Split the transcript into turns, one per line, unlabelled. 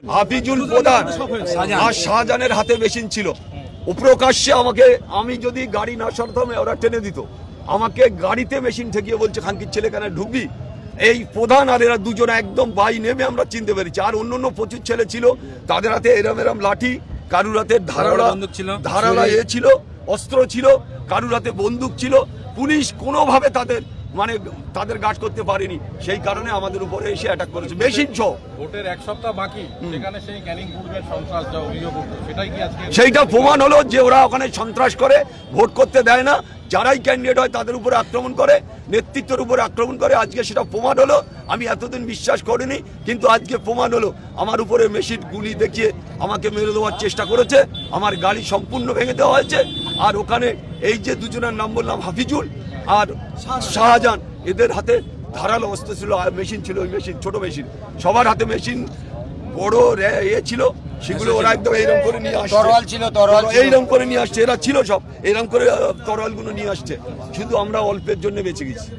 হাফিজুল প্রধান আর শাহজাহানের হাতে মেশিন ছিল। প্রকাশ্যে আমাকে, আমি যদি গাড়ি না সরতাম ওরা টেনে দিত, আমাকে গাড়িতে মেশিন ঠেকিয়ে বলছে খানকির ছেলে কেন ঢুকবি। এই প্রধান আর এরা দুজনে একদম বাই নেমে আমরা চিনতে পেরেছি। আর অন্য প্রচুর ছেলে ছিল, তাদের হাতে এরম এরম লাঠি, কারুর হাতে ধারালা ছিল, অস্ত্র ছিল, কারুর হাতে বন্দুক ছিল। পুলিশ কোনোভাবে তাদের গার্ড করতে পারেনি, সেই কারণে আমাদের উপরে এসে অ্যাটাক করেছে মেশিন সহ।
ভোটের এক সপ্তাহ বাকি, সেখানে সেই ক্যানিং পূর্বের সন্ত্রাস যা অভিযোগ হতো সেটাই কি আজকে
সেইটা প্রমাণ হলো যে ওরা ওখানে সন্ত্রাস করে, ভোট করতে দেয় না, যারাই ক্যান্ডিডেট হয় তাদের উপরে আক্রমণ করে, নেতৃত্বের উপরে আক্রমণ করে। আজকে সেটা প্রমাণ হলো। আমি এতদিন বিশ্বাস করিনি, কিন্তু আজকে প্রমাণ হলো। আমার উপরে মেশিন গুলি দেখিয়ে আমাকে মেরে দেওয়ার চেষ্টা করেছে, আমার গাড়ি সম্পূর্ণ ভেঙে দেওয়া হয়েছে। আর ওখানে এই যে দুজনের নাম বললাম, হাফিজুল আর শাহজাহান, এদের হাতে ধারালো অস্ত্র ছিল, আর মেশিন ছিল, ওই মেশিন ছোট মেশিন, সবার হাতে মেশিন বড় ছিল, সেগুলো ওরা একদম এইরকম করে নিয়ে আসছে, এইরকম করে নিয়ে আসছে, এরা ছিল সব এইরকম করে তরোয়ালগুলো নিয়ে আসছে। শুধু আমরা অল্পের জন্য বেঁচে গেছি।